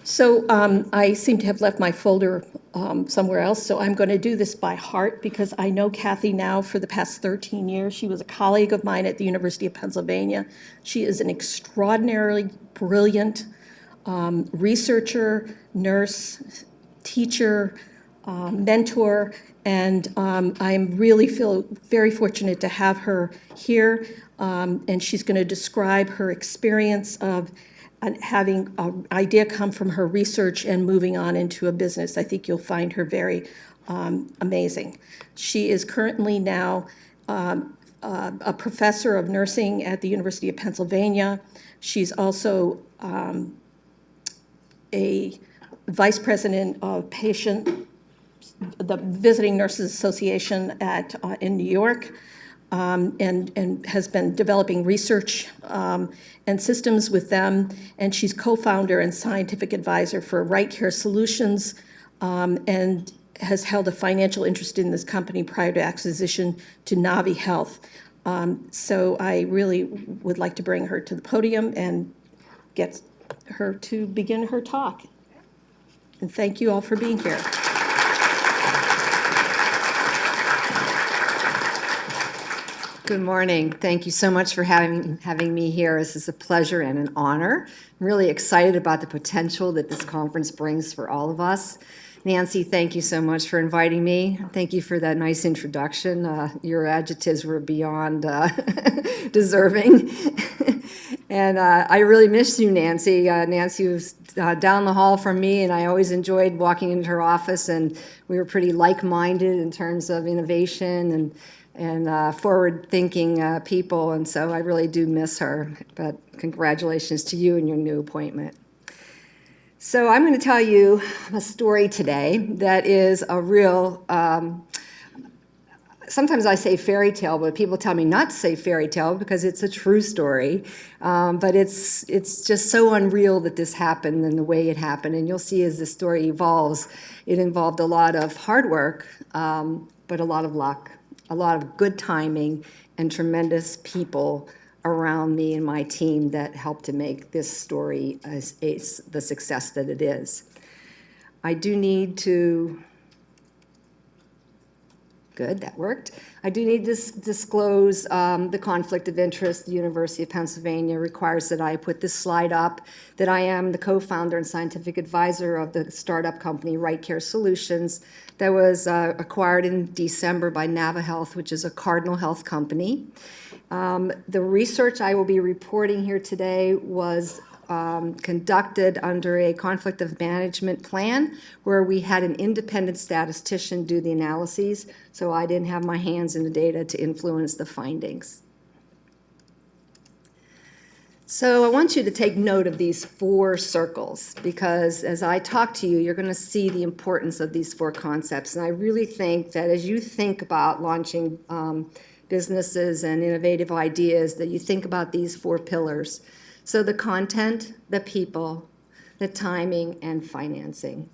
So I seem to have left my folder somewhere else, so I'm going to do this by heart because I know Kathy now for the past 13 years. She was a colleague of mine at the University of Pennsylvania. She is an extraordinarily brilliant researcher, nurse, teacher, mentor, and I really feel very fortunate to have her here. And she's going to describe her experience of having an idea come from her research and moving on into a business. I think you'll find her very amazing. She is currently now a professor of nursing at the University of Pennsylvania. She's also a vice president of the Visiting Nurses Association in New York, and has been developing research and systems with them. And she's co-founder and scientific advisor for Right Care Solutions, and has held a financial interest in this company prior to acquisition to Navi Health. So I really would like to bring her to the podium and get her to begin her talk. And thank you all for being here. Good morning. Thank you so much for having me here. This is a pleasure and an honor. I'm really excited about the potential that this conference brings for all of us. Nancy, thank you so much for inviting me. Thank you for that nice introduction. Your adjectives were beyond deserving. And I really miss you, Nancy. Nancy was down the hall from me, and I always enjoyed walking into her office, and we were pretty like-minded in terms of innovation and forward-thinking people, and so I really do miss her. But congratulations to you and your new appointment. So I'm going to tell you a story today that is a real, sometimes I say fairy tale, but people tell me not to say fairy tale because it's a true story. But it's just so unreal that this happened and the way it happened. And you'll see as the story evolves, it involved a lot of hard work, but a lot of luck, a lot of good timing, and tremendous people around me and my team that helped to make this story the success that it is. I do need to, good, that worked. I do need to disclose the conflict of interest. The University of Pennsylvania requires that I put this slide up, that I am the co-founder and scientific advisor of the startup company Right Care Solutions that was acquired in December by Navi Health, which is a Cardinal Health company. The research I will be reporting here today was conducted under a conflict of management plan where we had an independent statistician do the analyses, so I didn't have my hands in the data to influence the findings. So I want you to take note of these 4 circles because as I talk to you, you're going to see the importance of these 4 concepts. And I really think that as you think about launching businesses and innovative ideas, that you think about these 4 pillars. So the content, the people, the timing, and financing.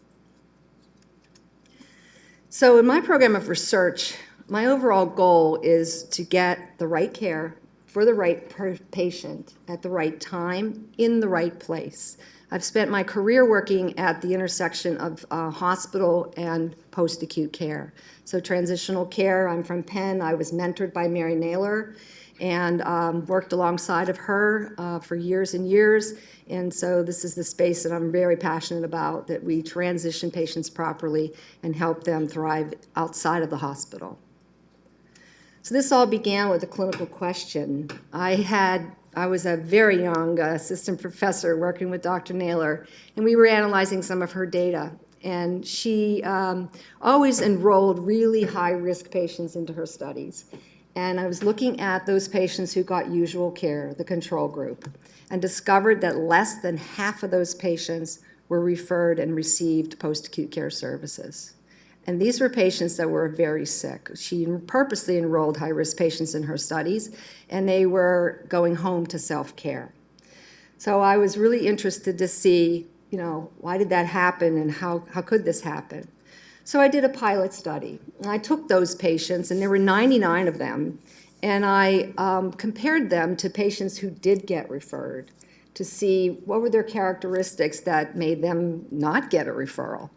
So in my program of research, my overall goal is to get the right care for the right patient at the right time in the right place. I've spent my career working at the intersection of hospital and post-acute care. So transitional care, I'm from Penn. I was mentored by Mary Naylor and worked alongside of her for years and years. And so this is the space that I'm very passionate about, that we transition patients properly and help them thrive outside of the hospital. So this all began with a clinical question. I was a very young assistant professor working with Dr. Naylor, and we were analyzing some of her data. And she always enrolled really high-risk patients into her studies. And I was looking at those patients who got usual care, the control group, and discovered that less than half of those patients were referred and received post-acute care services. And these were patients that were very sick. She purposely enrolled high-risk patients in her studies, and they were going home to self-care. So I was really interested to see, why did that happen and how could this happen? So I did a pilot study. I took those patients, and there were 99 of them, and I compared them to patients who did get referred to see what were their characteristics that made them not get a referral.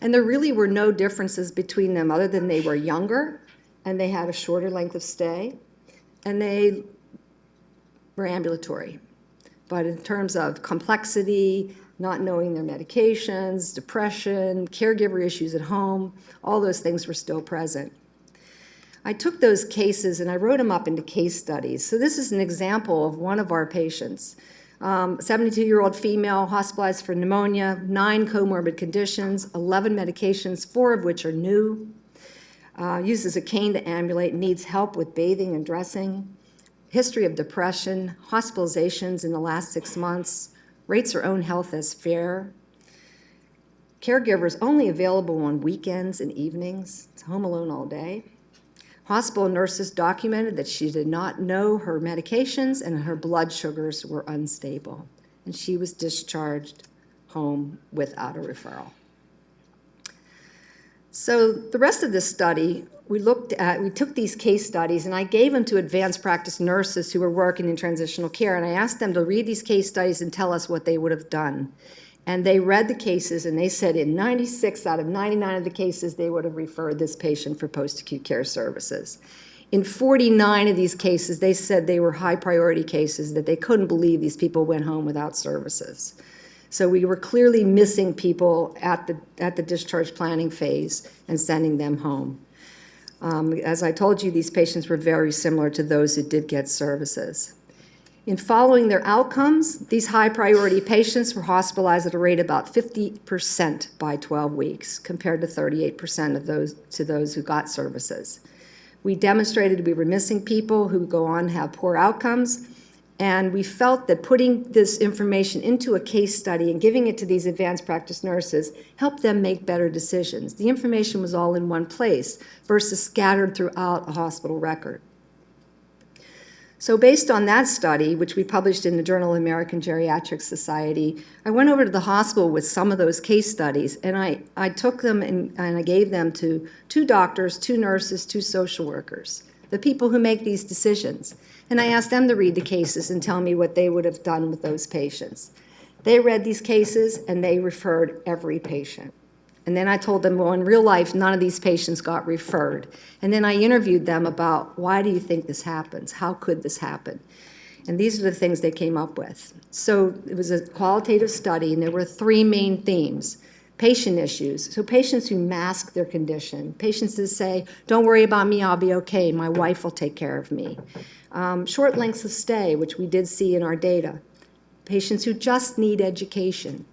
And there really were no differences between them other than they were younger and they had a shorter length of stay and they were ambulatory. But in terms of complexity, not knowing their medications, depression, caregiver issues at home, all those things were still present. I took those cases and I wrote them up into case studies. So this is an example of one of our patients. 72-year-old female, hospitalized for pneumonia, 9 comorbid conditions, 11 medications, 4 of which are new, uses a cane to ambulate, needs help with bathing and dressing, history of depression, hospitalizations in the last 6 months, rates her own health as fair, caregivers only available on weekends and evenings, it's home alone all day. Hospital nurses documented that she did not know her medications and her blood sugars were unstable. And she was discharged home without a referral. So the rest of this study, we took these case studies and I gave them to advanced practice nurses who were working in transitional care, and I asked them to read these case studies and tell us what they would have done. And they read the cases and they said in 96 out of 99 of the cases, they would have referred this patient for post-acute care services. In 49 of these cases, they said they were high priority cases, that they couldn't believe these people went home without services. So we were clearly missing people at the discharge planning phase and sending them home. As I told you, these patients were very similar to those who did get services. In following their outcomes, these high-priority patients were hospitalized at a rate about 50% by 12 weeks, compared to 38% of those who got services. We demonstrated we were missing people who go on to have poor outcomes, and we felt that putting this information into a case study and giving it to these advanced practice nurses helped them make better decisions. The information was all in one place versus scattered throughout a hospital record. So based on that study, which we published in the Journal of the American Geriatric Society, I went over to the hospital with some of those case studies, and I took them and I gave them to 2 doctors, 2 nurses, 2 social workers, the people who make these decisions. And I asked them to read the cases and tell me what they would have done with those patients. They read these cases and they referred every patient. And then I told them, well, in real life, none of these patients got referred. And then I interviewed them about, why do you think this happens? How could this happen? And these are the things they came up with. So it was a qualitative study, and there were 3 main themes. Patient issues, so patients who mask their condition, patients that say, don't worry about me, I'll be okay, my wife will take care of me. Short lengths of stay, which we did see in our data. Patients who just need education.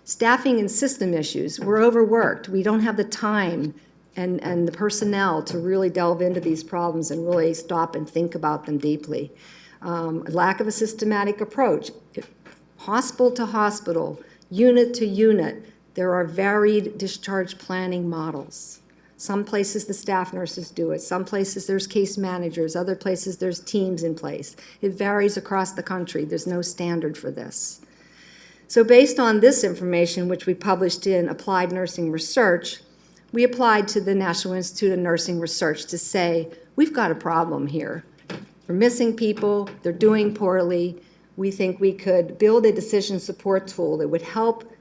Staffing and system issues. We're overworked. We don't have the time and the personnel to really delve into these problems and really stop and think about them deeply. Lack of a systematic approach. Hospital to hospital, unit to unit, there are varied discharge planning models. Some places the staff nurses do it. Some places there's case managers. Other places there's teams in place. It varies across the country. There's no standard for this. So based on this information, which we published in Applied Nursing Research, we applied to the National Institute of Nursing Research to say, we've got a problem here. We're missing people, they're doing poorly. We think we could build a decision support tool that would help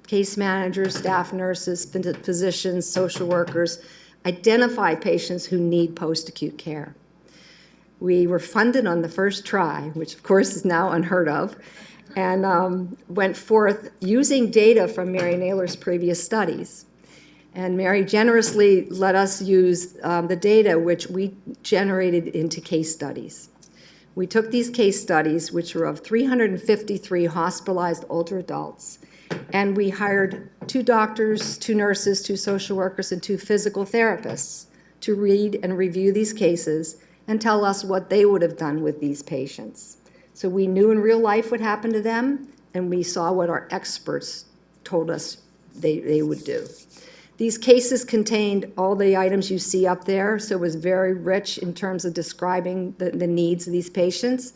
case managers, staff nurses, physicians, social workers identify patients who need post-acute care. We were funded on the first try, which of course is now unheard of, and went forth using data from Mary Naylor's previous studies. And Mary generously let us use the data which we generated into case studies. We took these case studies, which were of 353 hospitalized older adults, and we hired 2 doctors, 2 nurses, 2 social workers, and 2 physical therapists to read and review these cases and tell us what they would have done with these patients. So we knew in real life what happened to them, and we saw what our experts told us they would do. These cases contained all the items you see up there, so it was very rich in terms of describing the needs of these patients.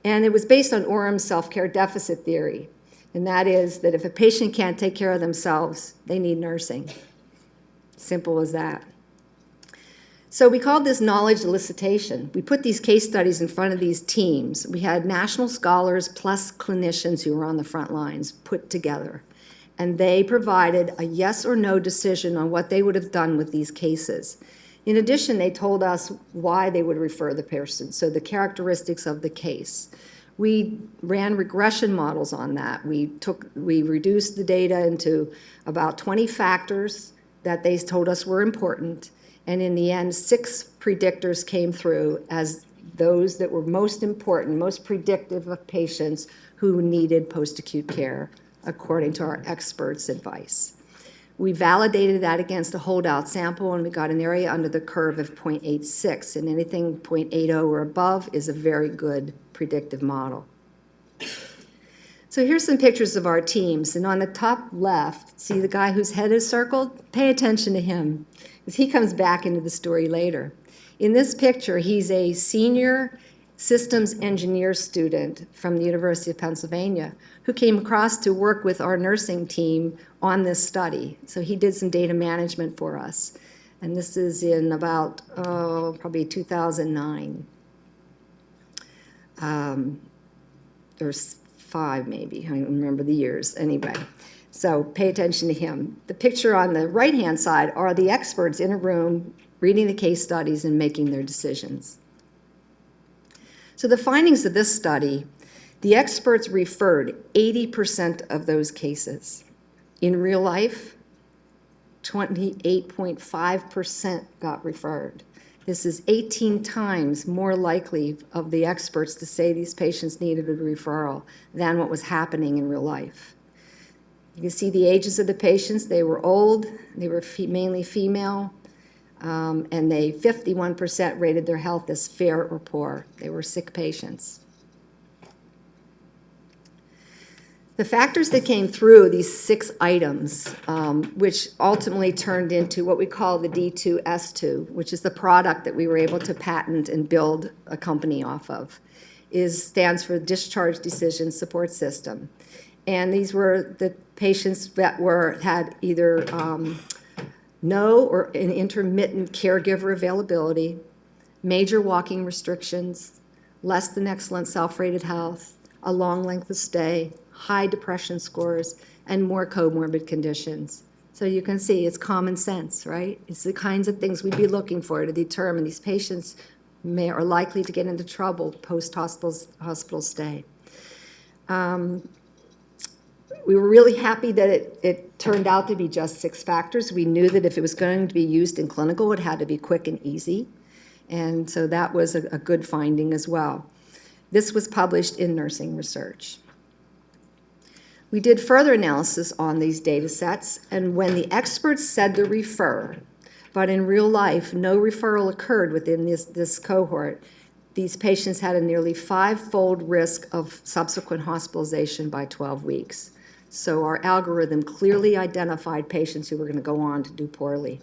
And it was based on Orum's self-care deficit theory, and that is that if a patient can't take care of themselves, they need nursing. Simple as that. So we called this knowledge elicitation. We put these case studies in front of these teams. We had national scholars plus clinicians who were on the front lines put together. And they provided a yes or no decision on what they would have done with these cases. In addition, they told us why they would refer the person, so the characteristics of the case. We ran regression models on that. We reduced the data into about 20 factors that they told us were important. And in the end, 6 predictors came through as those that were most important, most predictive of patients who needed post-acute care, according to our experts' advice. We validated that against a holdout sample, and we got an area under the curve of 0.86, and anything 0.80 or above is a very good predictive model. So here's some pictures of our teams, and on the top left, see the guy whose head is circled? Pay attention to him, because he comes back into the story later. In this picture, he's a senior systems engineer student from the University of Pennsylvania who came across to work with our nursing team on this study. So he did some data management for us. And this is in about, probably 2009. There's 5 maybe, I don't remember the years, anyway. So pay attention to him. The picture on the right-hand side are the experts in a room reading the case studies and making their decisions. So the findings of this study, the experts referred 80% of those cases. In real life, 28.5% got referred. This is 18 times more likely of the experts to say these patients needed a referral than what was happening in real life. You can see the ages of the patients. They were old, they were mainly female, and they 51% rated their health as fair or poor. They were sick patients. The factors that came through these 6 items, which ultimately turned into what we call the D2S2, which is the product that we were able to patent and build a company off of, stands for Discharge Decision Support System. And these were the patients that had either no or an intermittent caregiver availability, major walking restrictions, less than excellent self-rated health, a long length of stay, high depression scores, and more comorbid conditions. So you can see it's common sense, right? It's the kinds of things we'd be looking for to determine these patients are likely to get into trouble post-hospital stay. We were really happy that it turned out to be just 6 factors. We knew that if it was going to be used in clinical, it had to be quick and easy. And so that was a good finding as well. This was published in Nursing Research. We did further analysis on these data sets, and when the experts said to refer, but in real life no referral occurred within this cohort, these patients had a nearly 5-fold risk of subsequent hospitalization by 12 weeks. So our algorithm clearly identified patients who were going to go on to do poorly.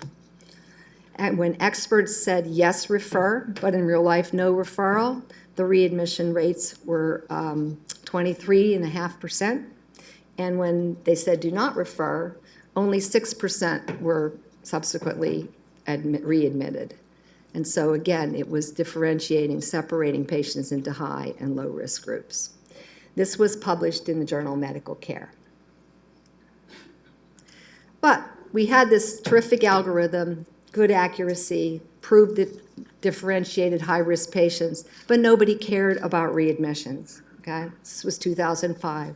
And when experts said yes, refer, but in real life no referral, the readmission rates were 23.5%. And when they said do not refer, only 6% were subsequently readmitted. And so again, it was differentiating, separating patients into high and low risk groups. This was published in the Journal of Medical Care. But we had this terrific algorithm, good accuracy, proved it differentiated high-risk patients, but nobody cared about readmissions, okay? This was 2005.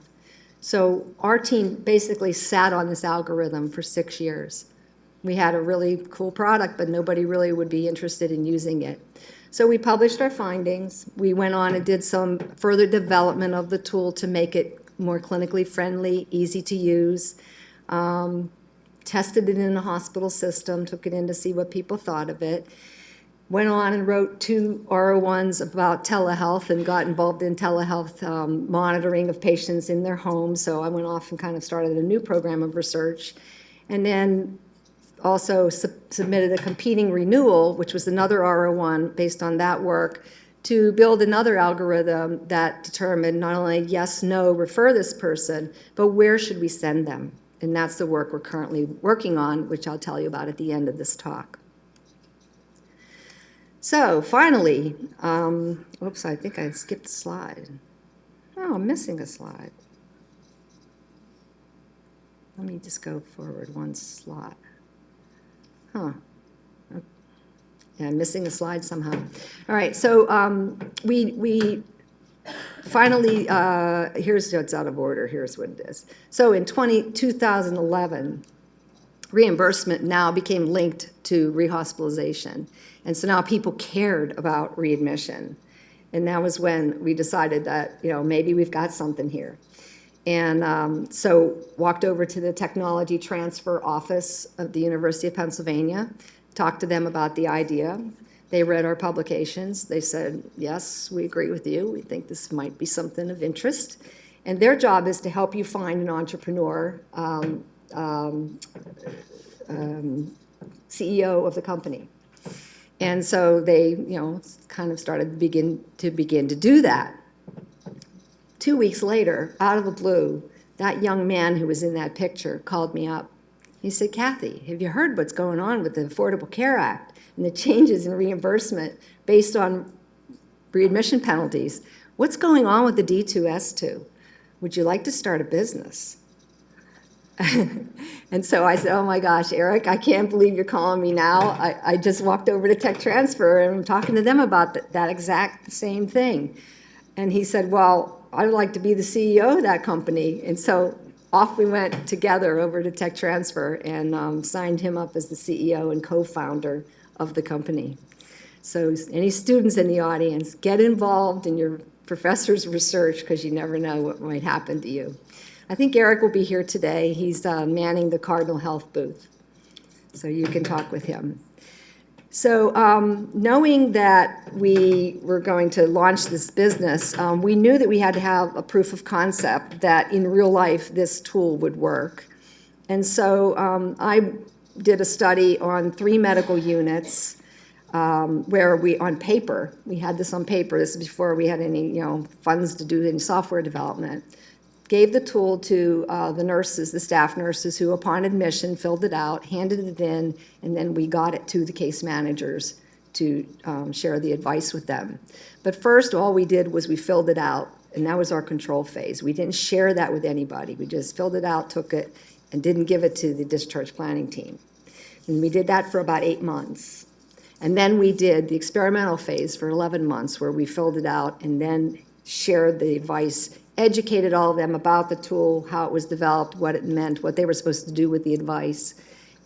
So our team basically sat on this algorithm for 6 years. We had a really cool product, but nobody really would be interested in using it. So we published our findings. We went on and did some further development of the tool to make it more clinically friendly, easy to use. Tested it in the hospital system, took it in to see what people thought of it. Went on and wrote 2 R01s about telehealth and got involved in telehealth monitoring of patients in their homes. So I went off and kind of started a new program of research. And then also submitted a competing renewal, which was another R01 based on that work, to build another algorithm that determined not only yes, no, refer this person, but where should we send them? And that's the work we're currently working on, which I'll tell you about at the end of this talk. So finally, oops, I think I skipped a slide. Oh, I'm missing a slide. Let me just go forward one slide. Huh. Yeah, I'm missing a slide somehow. All right, so we finally, here's what's out of order, here's what it is. So in 2011, reimbursement now became linked to rehospitalization. And so now people cared about readmission. And that was when we decided that, maybe we've got something here. And so walked over to the technology transfer office of the University of Pennsylvania, talked to them about the idea. They read our publications. They said, yes, we agree with you. We think this might be something of interest. And their job is to help you find an entrepreneur, CEO of the company. And so they, kind of started to begin to do that. 2 weeks later, out of the blue, that young man who was in that picture called me up. He said, Kathy, have you heard what's going on with the Affordable Care Act and the changes in reimbursement based on readmission penalties? What's going on with the D2S2? Would you like to start a business? And so I said, oh my gosh, Eric, I can't believe you're calling me now. I just walked over to Tech Transfer and I'm talking to them about that exact same thing. And he said, well, I'd like to be the CEO of that company. And so off we went together over to Tech Transfer and signed him up as the CEO and co-founder of the company. So any students in the audience, get involved in your professor's research because you never know what might happen to you. I think Eric will be here today. He's manning the Cardinal Health booth, so you can talk with him. So knowing that we were going to launch this business, we knew that we had to have a proof of concept that in real life this tool would work. And so I did a study on 3 medical units where on paper, we had this on paper, this is before we had any funds to do any software development, gave the tool to the nurses, the staff nurses, who upon admission filled it out, handed it in, and then we got it to the case managers to share the advice with them. But first, all we did was we filled it out, and that was our control phase. We didn't share that with anybody. We just filled it out, took it, and didn't give it to the discharge planning team. And we did that for about 8 months. And then we did the experimental phase for 11 months, where we filled it out and then shared the advice, educated all of them about the tool, how it was developed, what it meant, what they were supposed to do with the advice,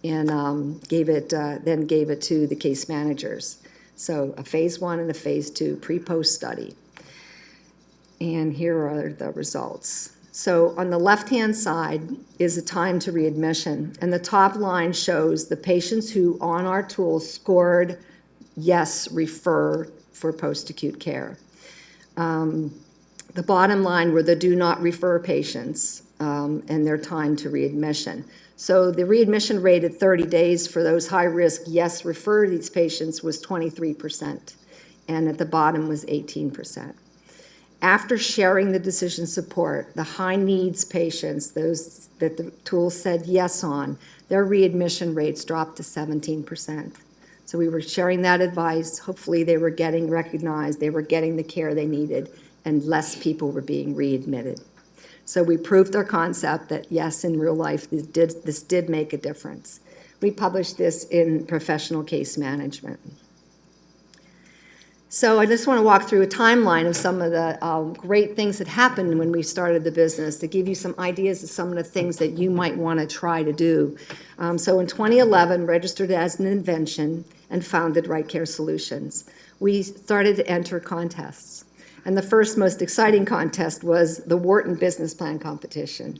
and then gave it to the case managers. So a phase 1 and a phase 2 pre-post study. And here are the results. So on the left-hand side is the time to readmission, and the top line shows the patients who on our tool scored yes, refer for post-acute care. The bottom line were the do not refer patients and their time to readmission. So the readmission rate at 30 days for those high-risk, yes, refer these patients was 23%, and at the bottom was 18%. After sharing the decision support, the high-needs patients, those that the tool said yes on, their readmission rates dropped to 17%. So we were sharing that advice. Hopefully they were getting recognized, they were getting the care they needed, and less people were being readmitted. So we proved our concept that yes, in real life, this did make a difference. We published this in Professional Case Management. So I just want to walk through a timeline of some of the great things that happened when we started the business to give you some ideas of some of the things that you might want to try to do. So in 2011, registered as an invention and founded Right Care Solutions. We started to enter contests. And the first most exciting contest was the Wharton Business Plan Competition.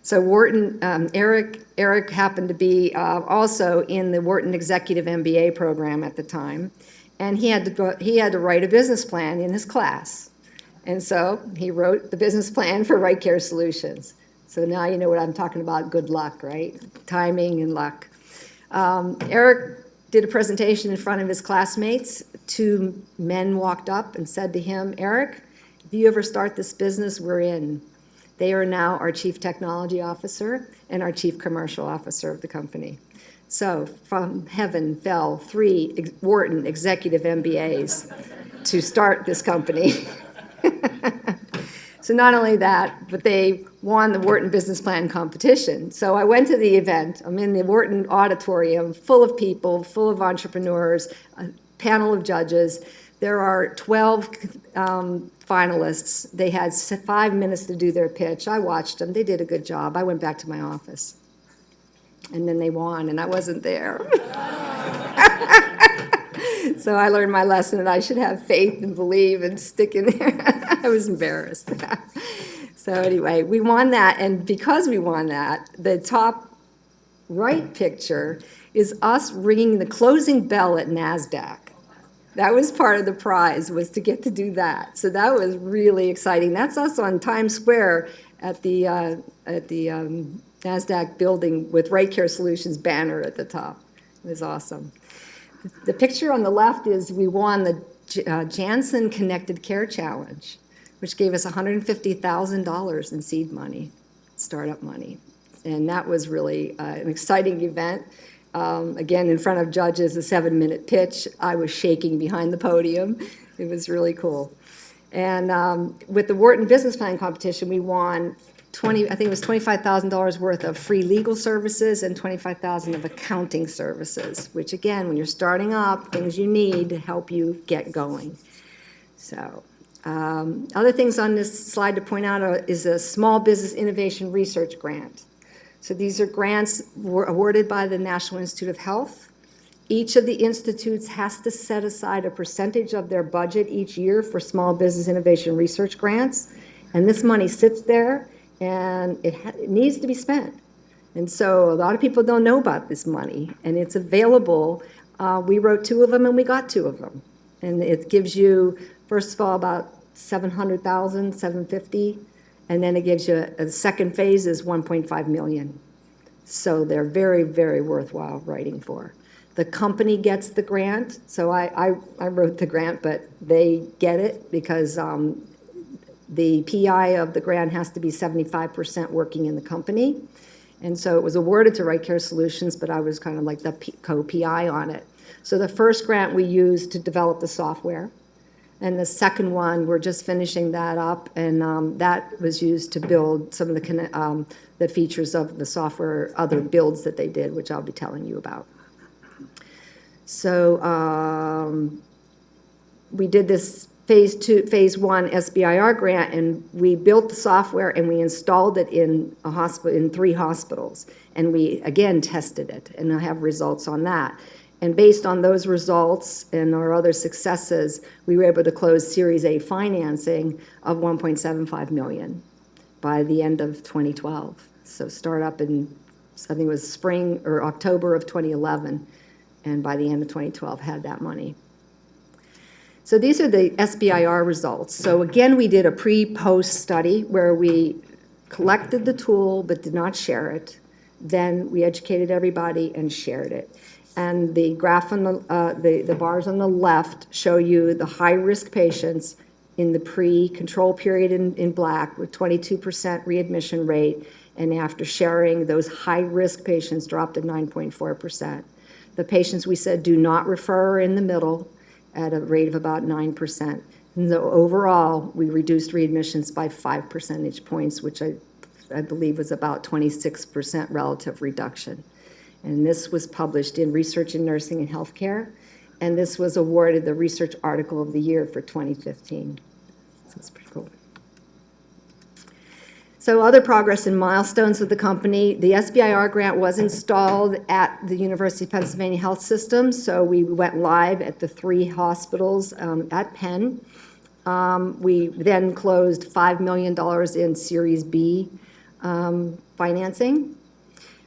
So Wharton, Eric happened to be also in the Wharton Executive MBA program at the time, and he had to write a business plan in his class. And so he wrote the business plan for Right Care Solutions. So now you know what I'm talking about, good luck, right? Timing and luck. Eric did a presentation in front of his classmates. 2 men walked up and said to him, Eric, if you ever start this business, we're in. They are now our Chief Technology Officer and our Chief Commercial Officer of the company. So from heaven fell 3 Wharton executive MBAs to start this company. So not only that, but they won the Wharton Business Plan competition. So I went to the event. I'm in the Wharton auditorium, full of people, full of entrepreneurs, a panel of judges. There are 12 finalists. They had 5 minutes to do their pitch. I watched them. They did a good job. I went back to my office. And then they won, and I wasn't there. So I learned my lesson that I should have faith and believe and stick in there. I was embarrassed. So anyway, we won that, and because we won that, the top right picture is us ringing the closing bell at NASDAQ. That was part of the prize, was to get to do that. So that was really exciting. That's us on Times Square at the NASDAQ building with Right Care Solutions banner at the top. It was awesome. The picture on the left is we won the Janssen Connected Care Challenge, which gave us $150,000 in seed money, startup money. And that was really an exciting event. Again, in front of judges, a 7-minute pitch. I was shaking behind the podium. It was really cool. And with the Wharton Business Plan competition, we won I think it was $25,000 worth of free legal services and $25,000 of accounting services, which again, when you're starting up, things you need to help you get going. So other things on this slide to point out is a Small Business Innovation Research Grant. So these are grants awarded by the National Institute of Health. Each of the institutes has to set aside a percentage of their budget each year for small business innovation research grants. And this money sits there, and it needs to be spent. And so a lot of people don't know about this money, and it's available. We wrote 2 of them, and we got 2 of them. And it gives you, first of all, about $700,000, $750,000, and then it gives you a second phase is $1.5 million. So they're very, very worthwhile writing for. The company gets the grant, so I wrote the grant, but they get it because the PI of the grant has to be 75% working in the company. And so it was awarded to Right Care Solutions, but I was kind of like the co-PI on it. So the first grant we used to develop the software. And the second one, we're just finishing that up, and that was used to build some of the features of the software, other builds that they did, which I'll be telling you about. So we did this phase 1 SBIR grant, and we built the software and we installed it in a hospital, in 3 hospitals, and we again tested it, and I have results on that. And based on those results and our other successes, we were able to close Series A financing of $1.75 million by the end of 2012. So start up in, I think it was spring or October of 2011, and by the end of 2012 had that money. So these are the SBIR results. So again, we did a pre-post study where we collected the tool but did not share it. Then we educated everybody and shared it. And the graph on the bars on the left show you the high-risk patients in the pre-control period in black with 22% readmission rate, and after sharing, those high-risk patients dropped to 9.4%. The patients we said do not refer in the middle at a rate of about 9%. And so overall, we reduced readmissions by 5 percentage points, which I believe was about 26% relative reduction. And this was published in Research in Nursing and Healthcare, and this was awarded the Research Article of the Year for 2015. So it's pretty cool. So other progress and milestones with the company. The SBIR grant was installed at the University of Pennsylvania Health System, so we went live at the 3 hospitals at Penn. We then closed $5 million in Series B financing.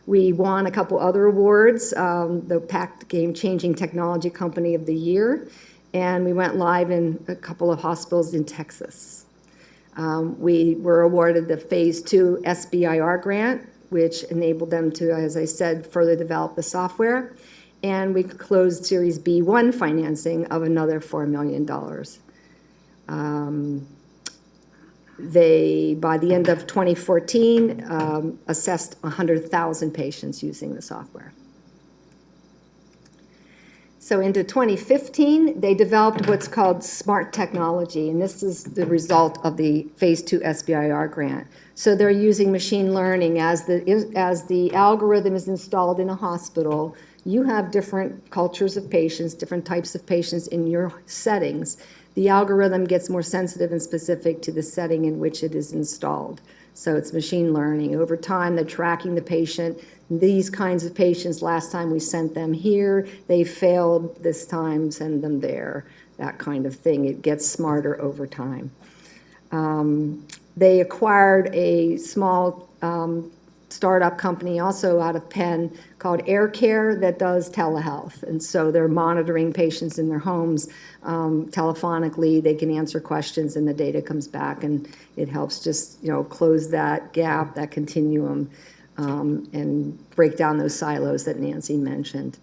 We won a couple other awards, the PACT Game Changing Technology Company of the Year, and we went live in a couple of hospitals in Texas. We were awarded the Phase 2 SBIR grant, which enabled them to, as I said, further develop the software, and we closed Series B1 financing of another $4 million. They, by the end of 2014, assessed 100,000 patients using the software. So into 2015, they developed what's called smart technology, and this is the result of the Phase 2 SBIR grant. So they're using machine learning as the algorithm is installed in a hospital. You have different cultures of patients, different types of patients in your settings. The algorithm gets more sensitive and specific to the setting in which it is installed. So it's machine learning. Over time, they're tracking the patient. These kinds of patients, last time we sent them here, they failed this time, send them there, that kind of thing. It gets smarter over time. They acquired a small startup company also out of Penn called AirCare that does telehealth. And so they're monitoring patients in their homes telephonically. They can answer questions and the data comes back, and it helps just, close that gap, that continuum, and break down those silos that Nancy mentioned.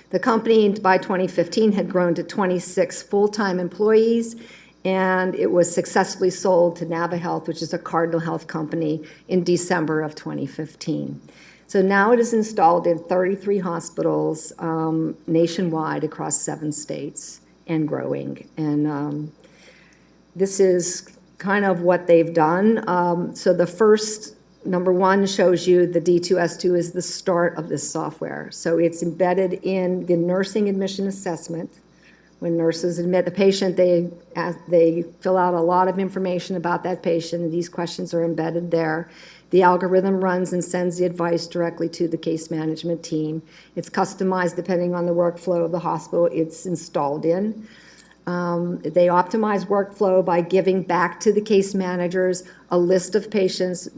The company by 2015 had grown to 26 full-time employees, and it was successfully sold to NaviHealth, which is a Cardinal Health company, in December of 2015. So now it is installed in 33 hospitals nationwide across 7 states and growing. And this is kind of what they've done. So the first, number 1 shows you the D2S2 is the start of this software. So it's embedded in the nursing admission assessment. When nurses admit the patient, they fill out a lot of information about that patient, and these questions are embedded there. The algorithm runs and sends the advice directly to the case management team. It's customized depending on the workflow of the hospital it's installed in. They optimize workflow by giving back to the case managers a list of patients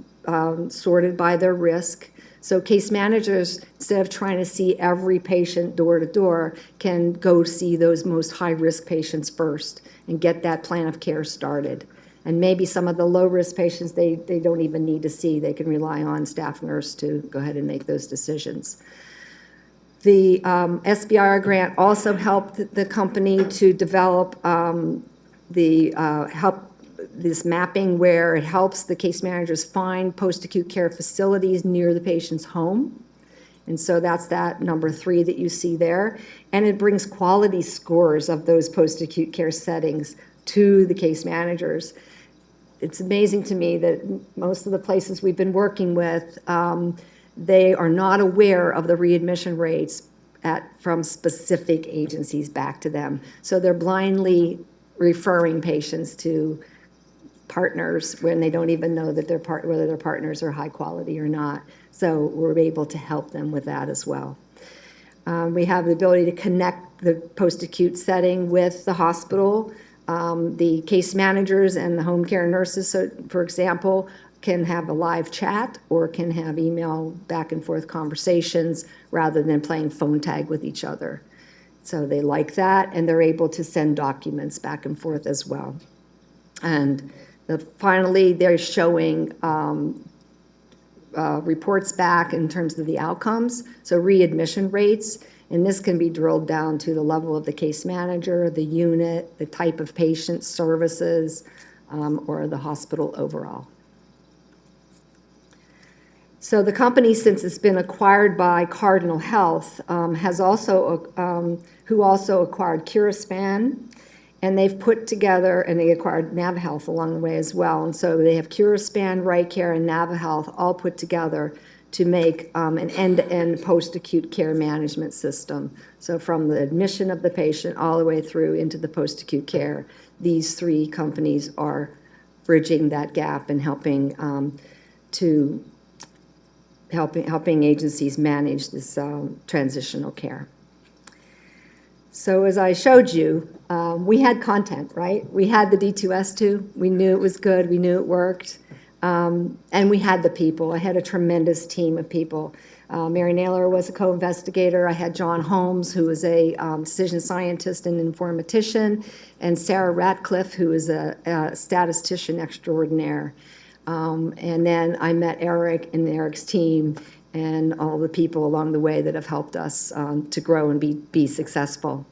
sorted by their risk. So case managers, instead of trying to see every patient door to door, can go see those most high-risk patients first and get that plan of care started. And maybe some of the low-risk patients they don't even need to see. They can rely on staff nurse to go ahead and make those decisions. The SBIR grant also helped the company to develop this mapping where it helps the case managers find post-acute care facilities near the patient's home. And so that's that number 3 that you see there. And it brings quality scores of those post-acute care settings to the case managers. It's amazing to me that most of the places we've been working with, they are not aware of the readmission rates from specific agencies back to them. So they're blindly referring patients to partners when they don't even know that whether their partners are high quality or not. So we're able to help them with that as well. We have the ability to connect the post-acute setting with the hospital. The case managers and the home care nurses, so for example, can have a live chat or can have email back and forth conversations rather than playing phone tag with each other. So they like that, and they're able to send documents back and forth as well. And finally, they're showing reports back in terms of the outcomes, so readmission rates, and this can be drilled down to the level of the case manager, the unit, the type of patient services, or the hospital overall. So the company, since it's been acquired by Cardinal Health, who also acquired Curaspan, and they've put together, and they acquired NaviHealth along the way as well. And so they have Curaspan, RightCare, and NaviHealth all put together to make an end-to-end post-acute care management system. So from the admission of the patient all the way through into the post-acute care, these 3 companies are bridging that gap and helping agencies manage this transitional care. So as I showed you, we had content, right? We had the D2S2. We knew it was good. We knew it worked. And we had the people. I had a tremendous team of people. Mary Naylor was a co-investigator. I had John Holmes, who was a decision scientist and informatician, and Sarah Ratcliffe, who is a statistician extraordinaire. And then I met Eric and Eric's team and all the people along the way that have helped us to grow and be successful.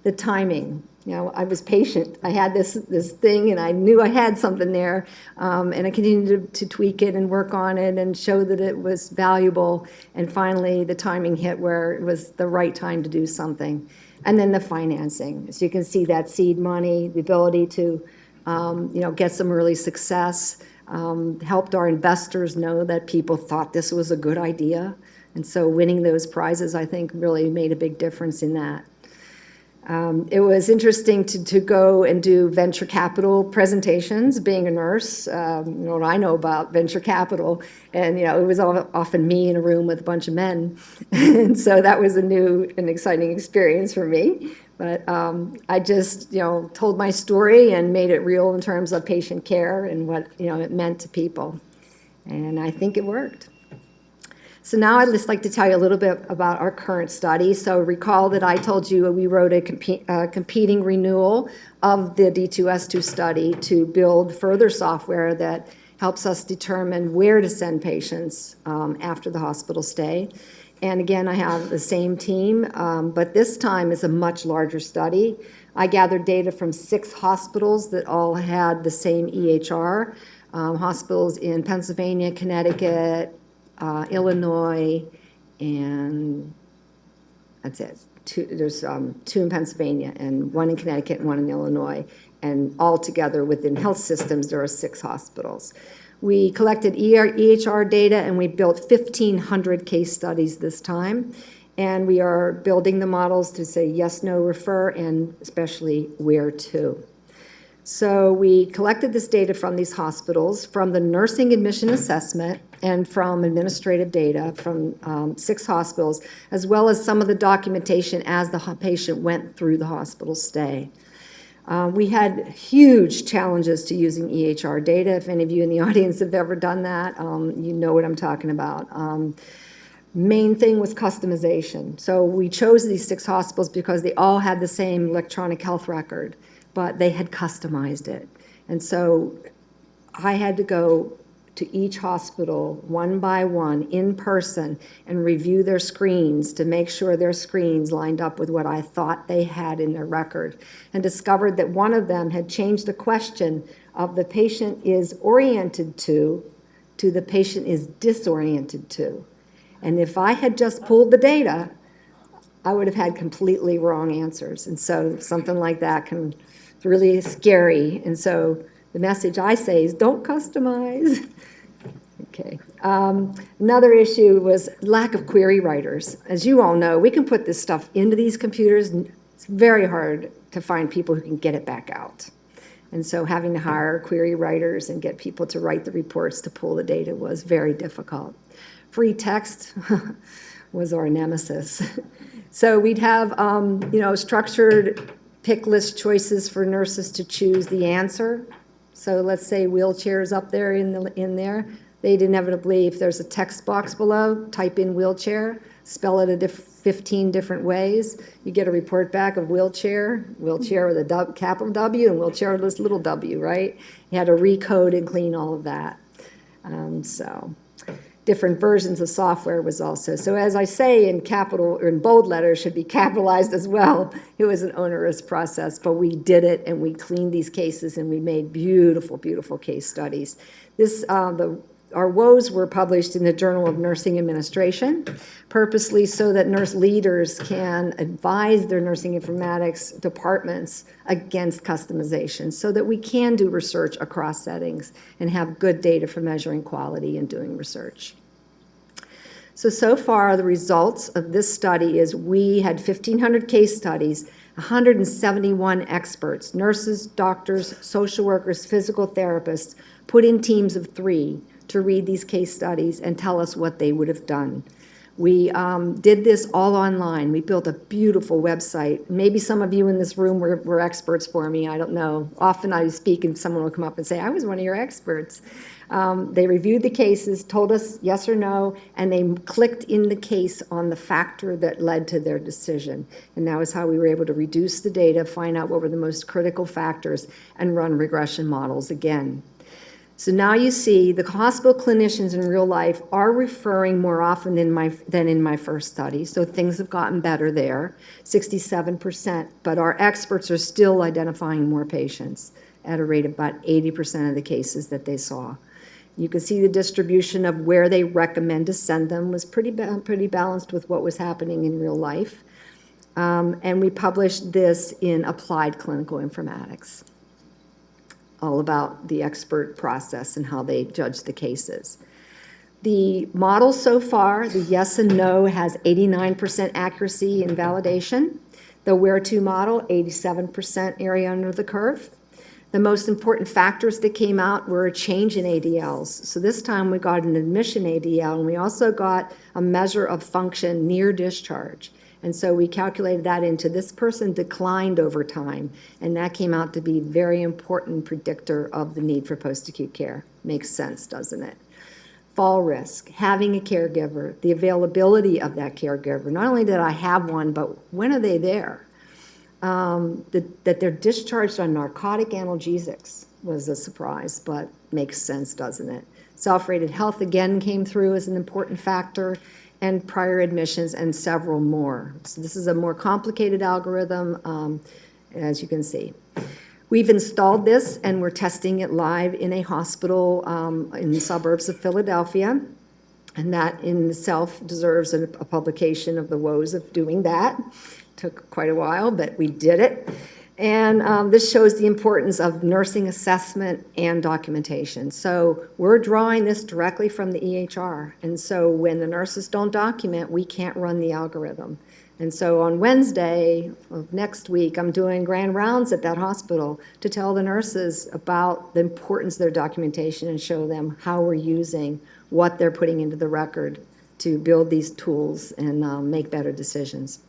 The timing. I was patient. I had this thing, and I knew I had something there, and I continued to tweak it and work on it and show that it was valuable. And finally, the timing hit where it was the right time to do something. And then the financing. So you can see that seed money, the ability to, get some early success, helped our investors know that people thought this was a good idea. And so winning those prizes, I think, really made a big difference in that. It was interesting to go and do venture capital presentations, being a nurse, what I know about venture capital, and it was often me in a room with a bunch of men, and so that was a new and exciting experience for me. But I just told my story and made it real in terms of patient care and what it meant to people, and I think it worked. So now I'd just like to tell you a little bit about our current study. So recall that I told you we wrote a competing renewal of the D2S2 study to build further software that helps us determine where to send patients after the hospital stay. And again, I have the same team, but this time is a much larger study. I gathered data from 6 hospitals that all had the same EHR, hospitals in Pennsylvania, Connecticut, Illinois, and that's it. There's 2 in Pennsylvania and 1 in Connecticut and 1 in Illinois. And all together within health systems, there are 6 hospitals. We collected EHR data and we built 1,500 case studies this time. And we are building the models to say yes, no, refer, and especially where to. So we collected this data from these hospitals, from the nursing admission assessment, and from administrative data from 6 hospitals, as well as some of the documentation as the patient went through the hospital stay. We had huge challenges to using EHR data. If any of you in the audience have ever done that, you know what I'm talking about. Main thing was customization. So we chose these 6 hospitals because they all had the same electronic health record, but they had customized it. And so I had to go to each hospital one by one in person and review their screens to make sure their screens lined up with what I thought they had in their record, and discovered that one of them had changed the question of the patient is oriented to the patient is disoriented to. And if I had just pulled the data, I would have had completely wrong answers. And so something like that can be really scary. And so the message I say is don't customize. Okay. Another issue was lack of query writers. As you all know, we can put this stuff into these computers. It's very hard to find people who can get it back out. And so having to hire query writers and get people to write the reports to pull the data was very difficult. Free text was our nemesis. So we'd have, structured pick list choices for nurses to choose the answer. So let's say wheelchairs up there in there. They'd inevitably, if there's a text box below, type in wheelchair, spell it 15 different ways. You get a report back of wheelchair with a capital W and wheelchair with this little w, right? You had to recode and clean all of that. So different versions of software was also. So as I say in capital or in bold letters should be capitalized as well. It was an onerous process, but we did it and we cleaned these cases and we made beautiful, beautiful case studies. Our woes were published in the Journal of Nursing Administration, purposely so that nurse leaders can advise their nursing informatics departments against customization, so that we can do research across settings and have good data for measuring quality and doing research. So far, the results of this study is we had 1,500 case studies, 171 experts, nurses, doctors, social workers, physical therapists, put in teams of 3 to read these case studies and tell us what they would have done. We did this all online. We built a beautiful website. Maybe some of you in this room were experts for me. I don't know. Often I speak and someone will come up and say, I was one of your experts. They reviewed the cases, told us yes or no, and they clicked in the case on the factor that led to their decision. And that was how we were able to reduce the data, find out what were the most critical factors, and run regression models again. So now you see the hospital clinicians in real life are referring more often than in my first study. So things have gotten better there, 67%, but our experts are still identifying more patients at a rate of about 80% of the cases that they saw. You can see the distribution of where they recommend to send them was pretty balanced with what was happening in real life. And we published this in Applied Clinical Informatics, all about the expert process and how they judge the cases. The model so far, the yes and no, has 89% accuracy and validation. The where-to model, 87% area under the curve. The most important factors that came out were a change in ADLs. So this time we got an admission ADL, and we also got a measure of function near discharge. And so we calculated that into this person declined over time, and that came out to be a very important predictor of the need for post-acute care. Makes sense, doesn't it? Fall risk, having a caregiver, the availability of that caregiver. Not only did I have one, but when are they there? That they're discharged on narcotic analgesics was a surprise, but makes sense, doesn't it? Self-rated health again came through as an important factor, and prior admissions, and several more. So this is a more complicated algorithm, as you can see. We've installed this, and we're testing it live in a hospital in the suburbs of Philadelphia, and that in itself deserves a publication of the woes of doing that. Took quite a while, but we did it. And this shows the importance of nursing assessment and documentation. So we're drawing this directly from the EHR. And so when the nurses don't document, we can't run the algorithm. And so on Wednesday of next week, I'm doing grand rounds at that hospital to tell the nurses about the importance of their documentation and show them how we're using what they're putting into the record to build these tools and make better decisions.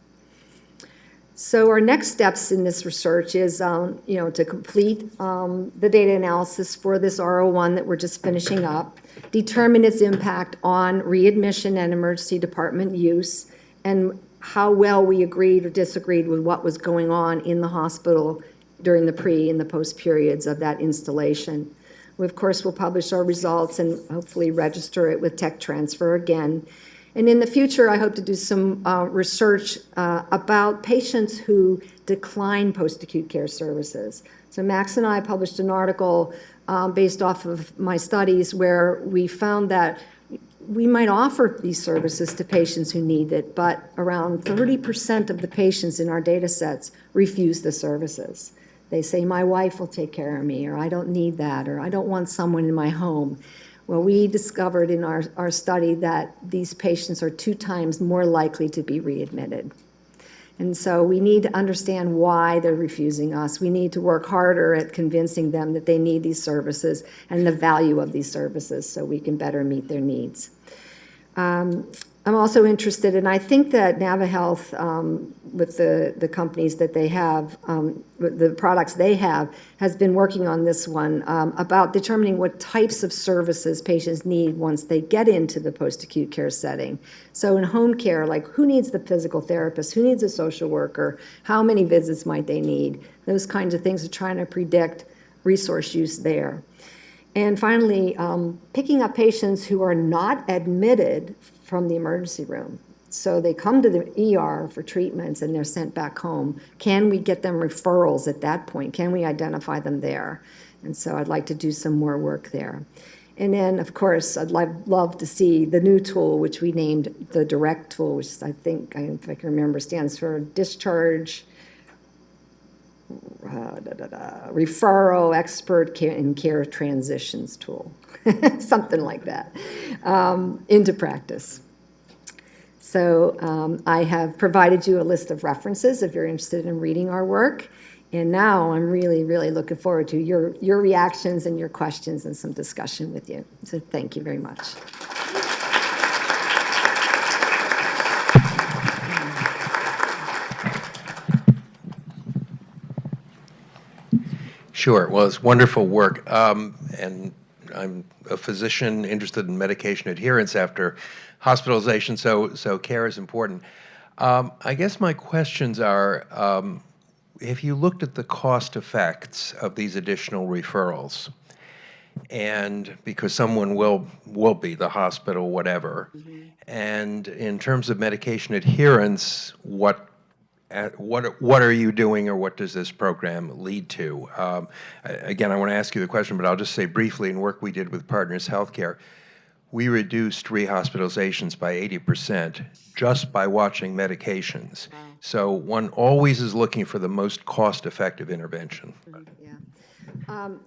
So our next steps in this research is, to complete the data analysis for this R01 that we're just finishing up, determine its impact on readmission and emergency department use, and how well we agreed or disagreed with what was going on in the hospital during the pre and the post periods of that installation. We, of course, will publish our results and hopefully register it with tech transfer again. And in the future, I hope to do some research about patients who decline post-acute care services. So Max and I published an article based off of my studies where we found that we might offer these services to patients who need it, but around 30% of the patients in our data sets refuse the services. They say, my wife will take care of me, or I don't need that, or I don't want someone in my home. Well, we discovered in our study that these patients are 2 times more likely to be readmitted. And so we need to understand why they're refusing us. We need to work harder at convincing them that they need these services and the value of these services so we can better meet their needs. I'm also interested, and I think that NaviHealth, with the companies that they have, the products they have, has been working on this one about determining what types of services patients need once they get into the post-acute care setting. So in home care, like who needs the physical therapist? Who needs a social worker? How many visits might they need? Those kinds of things are trying to predict resource use there. And finally, picking up patients who are not admitted from the emergency room. So they come to the ER for treatments and they're sent back home. Can we get them referrals at that point? Can we identify them there? And so I'd like to do some more work there. And then, of course, I'd love to see the new tool, which we named the Direct tool, which I think, if I can remember, stands for Discharge, Referral Expert Care and Care Transitions Tool, something like that, into practice. So I have provided you a list of references if you're interested in reading our work. And now I'm really, really looking forward to your reactions and your questions and some discussion with you. So thank you very much. Sure. Well, it's wonderful work. And I'm a physician interested in medication adherence after hospitalization, so care is important. I guess my questions are, have you looked at the cost effects of these additional referrals? and because someone will be, the hospital, whatever. And in terms of medication adherence, what are you doing, or what does this program lead to? Again, I want to ask you the question, but I'll just say briefly, in work we did with Partners Healthcare, we reduced rehospitalizations by 80% just by watching medications. Wow. So one always is looking for the most cost-effective intervention. Yeah.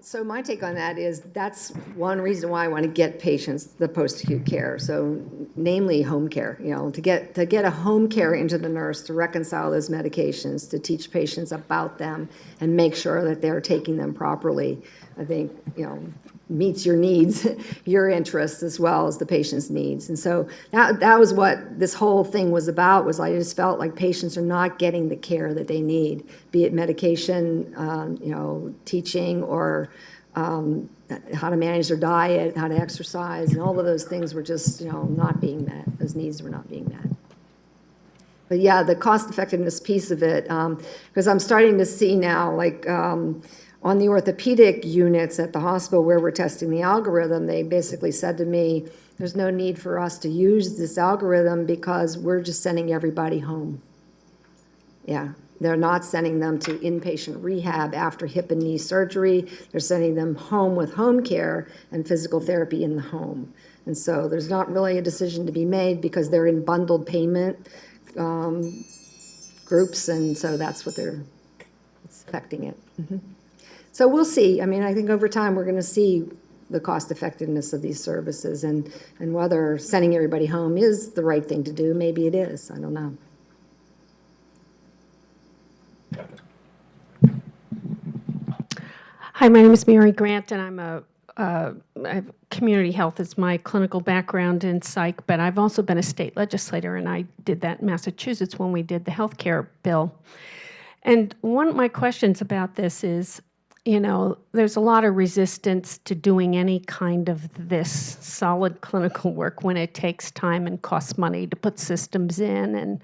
So my take on that is that's one reason why I want to get patients the post-acute care. So namely home care, to get a home care into the nurse, to reconcile those medications, to teach patients about them and make sure that they're taking them properly. I think, meets your needs, your interests, as well as the patient's needs. And so that was what this whole thing was about, was I just felt like patients are not getting the care that they need, be it medication, teaching, or how to manage their diet, how to exercise, and all of those things were just, not being met. Those needs were not being met. But yeah, the cost effectiveness piece of it, because I'm starting to see now, like, on the orthopedic units at the hospital where we're testing the algorithm, they basically said to me, there's no need for us to use this algorithm because we're just sending everybody home. Yeah, they're not sending them to inpatient rehab after hip and knee surgery. They're sending them home with home care and physical therapy in the home. And so there's not really a decision to be made because they're in bundled payment groups, and so that's what it's affecting it. So we'll see. I mean, I think over time we're going to see the cost effectiveness of these services, and whether sending everybody home is the right thing to do. Maybe it is. I don't know. Hi, my name is Mary Grant, and I have community health is my clinical background in psych, but I've also been a state legislator, and I did that in Massachusetts when we did the healthcare bill. And one of my questions about this is, there's a lot of resistance to doing any kind of this solid clinical work when it takes time and costs money to put systems in and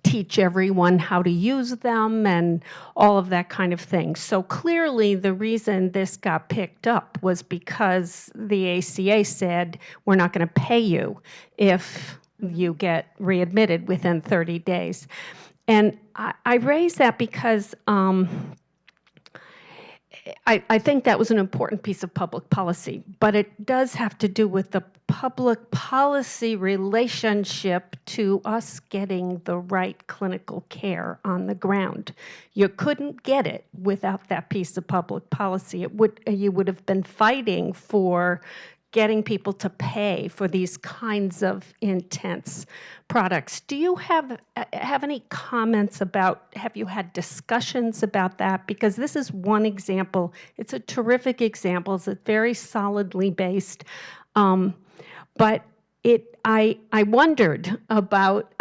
teach everyone how to use them and all of that kind of thing. So clearly the reason this got picked up was because the ACA said, we're not going to pay you if you get readmitted within 30 days. And I raise that because I think that was an important piece of public policy, but it does have to do with the public policy relationship to us getting the right clinical care on the ground. You couldn't get it without that piece of public policy. You would have been fighting for getting people to pay for these kinds of intense products. Do you have any comments about, have you had discussions about that? Because this is one example. It's a terrific example. It's very solidly based. But I wondered about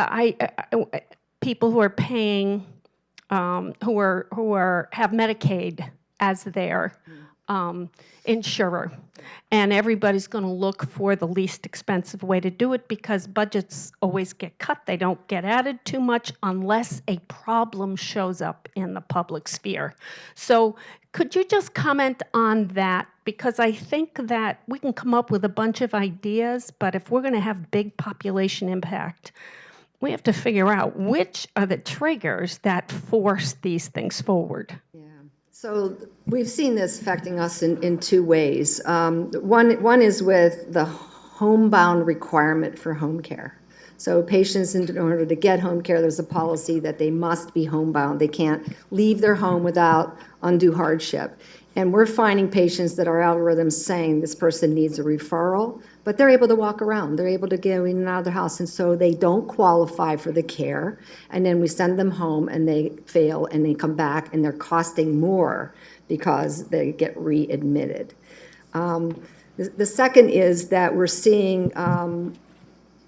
people who are paying, who have Medicaid as their insurer. And everybody's going to look for the least expensive way to do it because budgets always get cut. They don't get added too much unless a problem shows up in the public sphere. So could you just comment on that? Because I think that we can come up with a bunch of ideas, but if we're going to have big population impact, we have to figure out which are the triggers that force these things forward. Yeah. So we've seen this affecting us in two ways. One is with the homebound requirement for home care. So patients, in order to get home care, there's a policy that they must be homebound. They can't leave their home without undue hardship. And we're finding patients that our algorithm's saying this person needs a referral, but they're able to walk around. They're able to go in and out of their house, and so they don't qualify for the care. And then we send them home, and they fail, and they come back, and they're costing more because they get readmitted. The second is that we're seeing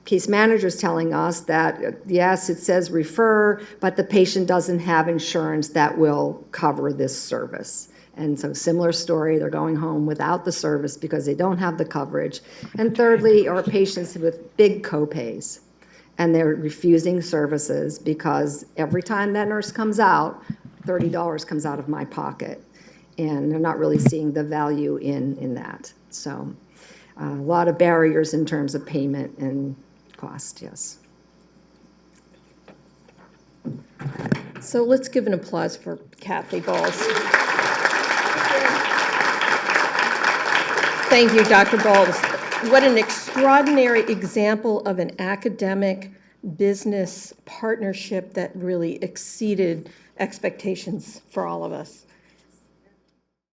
case managers telling us that, yes, it says refer, but the patient doesn't have insurance that will cover this service. And so similar story, they're going home without the service because they don't have the coverage. And thirdly, are patients with big copays, and they're refusing services because every time that nurse comes out, $30 comes out of my pocket. and they're not really seeing the value in that. So a lot of barriers in terms of payment and cost, yes. So let's give an applause for Kathy Bowles. Thank you, Dr. Bowles. What an extraordinary example of an academic business partnership that really exceeded expectations for all of us.